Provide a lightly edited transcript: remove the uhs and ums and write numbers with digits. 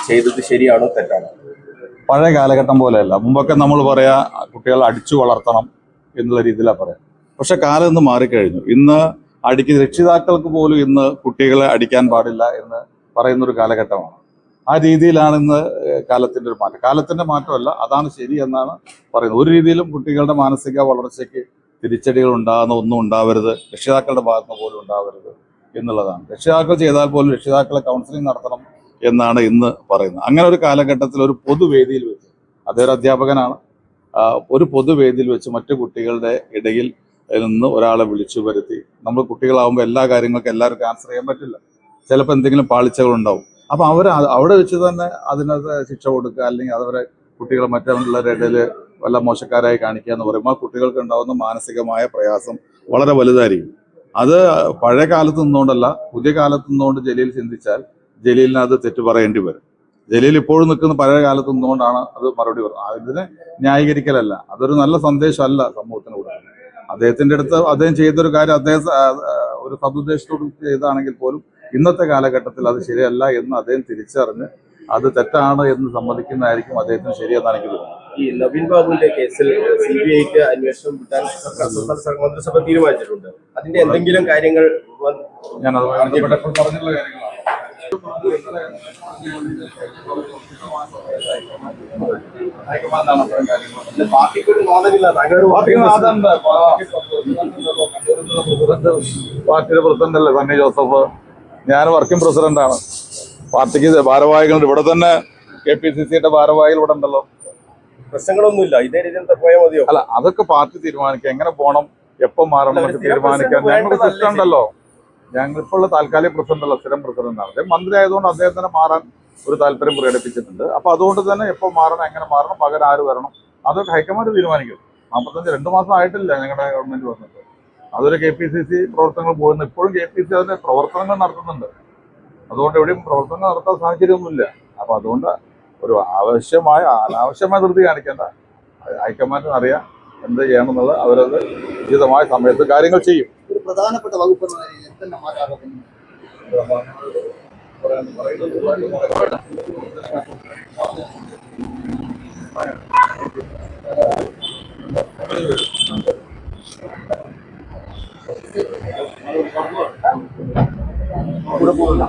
ചെയ്തത് ശരിയാണോ തെറ്റാണോ? പഴയ കാലഘട്ടം പോലെയല്ല. മുമ്പൊക്കെ നമ്മൾ പറയാ കുട്ടികളെ അടിച്ചു വളർത്തണം എന്നുള്ള രീതിയിലാണ് പറയാം. പക്ഷെ കാലം ഇന്ന് മാറിക്കഴിഞ്ഞു. ഇന്ന് രക്ഷിതാക്കൾക്ക് പോലും ഇന്ന് കുട്ടികളെ അടിക്കാൻ പാടില്ല എന്ന് പറയുന്നൊരു കാലഘട്ടമാണ്. ആ രീതിയിലാണ് ഇന്ന് കാലത്തിന്റെ ഒരു മാറ്റം. കാലത്തിന്റെ മാറ്റമല്ല, അതാണ് ശരി എന്നാണ് പറയുന്നത്. ഒരു രീതിയിലും കുട്ടികളുടെ മാനസിക വളർച്ചയ്ക്ക് തിരിച്ചടികൾ ഉണ്ടാകുന്ന ഒന്നും ഉണ്ടാവരുത്, രക്ഷിതാക്കളുടെ ഭാഗത്ത് പോലും ഉണ്ടാവരുത് എന്നുള്ളതാണ്. രക്ഷിതാക്കൾ ചെയ്താൽ പോലും രക്ഷിതാക്കളെ കൗൺസിലിംഗ് നടത്തണം എന്നാണ് ഇന്ന് പറയുന്നത്. അങ്ങനെ ഒരു കാലഘട്ടത്തിൽ ഒരു പൊതുവേദിയിൽ വെച്ച്, അദ്ദേഹം അധ്യാപകനാണ്, ഒരു പൊതുവേദിയിൽ വെച്ച് മറ്റു കുട്ടികളുടെ ഇടയിൽ നിന്ന് ഒരാളെ വിളിച്ചു വരുത്തി, നമ്മൾ കുട്ടികളാവുമ്പോൾ എല്ലാ കാര്യങ്ങൾക്കും എല്ലാവർക്കും ആൻസർ ചെയ്യാൻ പറ്റില്ല, ചിലപ്പോൾ എന്തെങ്കിലും പാളിച്ചകളുണ്ടാവും. അപ്പം അവിടെ വെച്ച് തന്നെ അതിനകത്ത് ശിക്ഷ കൊടുക്കുക, അല്ലെങ്കിൽ അവരെ കുട്ടികളെ മറ്റുള്ളവരുടെ ഇടയിൽ വല്ല മോശക്കാരായി കാണിക്കുക എന്ന് പറയുമ്പോൾ കുട്ടികൾക്ക് ഉണ്ടാകുന്ന മാനസികമായ പ്രയാസം വളരെ വലുതായിരിക്കും. അത് പഴയ കാലത്ത് നിന്നുകൊണ്ടല്ല, പുതിയ കാലത്ത് നിന്നുകൊണ്ട് ജലീൽ ചിന്തിച്ചാൽ ജലീലിന് അത് തെറ്റു പറയേണ്ടി വരും. ജലീൽ ഇപ്പോഴും നിൽക്കുന്ന പഴയ കാലത്ത് നിന്നുകൊണ്ടാണ് അത് മറുപടി പറയുന്നത്. അതിനെ ന്യായീകരിക്കലല്ല, അതൊരു നല്ല സന്ദേശമല്ല സമൂഹത്തിന് കൊടുക്കുന്നത്. അദ്ദേഹത്തിന്റെ അടുത്ത് അദ്ദേഹം ചെയ്തൊരു കാര്യം അദ്ദേഹം ഒരു സതുദ്ദേശത്തോട് ചെയ്താണെങ്കിൽ പോലും ഇന്നത്തെ കാലഘട്ടത്തിൽ അത് ശരിയല്ല എന്ന് അദ്ദേഹം തിരിച്ചറിഞ്ഞ് അത് തെറ്റാണ് എന്ന് സമ്മതിക്കുന്നതായിരിക്കും അദ്ദേഹത്തിന് ശരിയെന്നാണ് എനിക്ക് തോന്നുന്നത്. ഈ നവീൻ ബാബുവിന്റെ കേസിൽ CBIക്ക് അന്വേഷണം വിട്ടാൻ മന്ത്രിസഭ തീരുമാനിച്ചിട്ടുണ്ട്. അതിന്റെ എന്തെങ്കിലും കാര്യങ്ങൾ ഞാനത് പറഞ്ഞുള്ള കാര്യങ്ങളാണ്. പാർട്ടിയുടെ പ്രസിഡന്റ് അല്ലേ സണ്ണി ജോസഫ്, ഞാൻ വർക്കിംഗ് പ്രസിഡന്റാണ്. പാർട്ടിക്ക് ഭാരവാഹികളുണ്ട്. ഇവിടെ തന്നെ KPCCയുടെ ഭാരവാഹികൾ ഇവിടെ ഉണ്ടല്ലോ. പ്രശ്നങ്ങളൊന്നുമില്ല, ഇതേ രീതിയിൽ പോയാൽ മതിയോ? അല്ല, അതൊക്കെ പാർട്ടി തീരുമാനിക്കുക, എങ്ങനെ പോകണം, എപ്പം മാറണം എന്നൊക്കെ തീരുമാനിക്കാൻ ഞങ്ങൾ സിസ്റ്റം ഉണ്ടല്ലോ. ഞങ്ങളിപ്പോൾ ഉള്ള താൽക്കാലിക പ്രസിഡന്റല്ല, സ്ഥിരം പ്രസിഡന്റാണ്. അദ്ദേഹം മന്ത്രി ആയതുകൊണ്ട് അദ്ദേഹത്തിന് മാറാൻ ഒരു താല്പര്യം പ്രകടിപ്പിച്ചിട്ടുണ്ട്. അപ്പൊ അതുകൊണ്ട് തന്നെ എപ്പോൾ മാറണം, എങ്ങനെ മാറണം, പകരം ആര് വരണം, അതൊക്കെ ഹൈക്കമാൻഡ് തീരുമാനിക്കും. 2 മാസം ആയിട്ടില്ല ഞങ്ങളുടെ ഗവൺമെന്റ് വന്നിട്ട്. അതൊരു KPCC പ്രവർത്തനങ്ങൾ പോകുന്നു. ഇപ്പോഴും KPCC അതിന്റെ പ്രവർത്തനങ്ങൾ നടത്തുന്നുണ്ട്. അതുകൊണ്ട് എവിടെയും പ്രവർത്തനങ്ങൾ നടത്താൻ സാഹചര്യമൊന്നുമില്ല. അപ്പൊ അതുകൊണ്ട് ഒരു അനാവശ്യമായ ധൃതി കാണിക്കേണ്ട. ഹൈക്കമാൻഡിന് അറിയാം എന്ത് ചെയ്യണമെന്നുള്ളത്. അവരത് ഉചിതമായ സമയത്ത് കാര്യങ്ങൾ ചെയ്യും. ഒരു പ്രധാനപ്പെട്ട വകുപ്പ് ഇവിടെ പോകുന്നില്ല.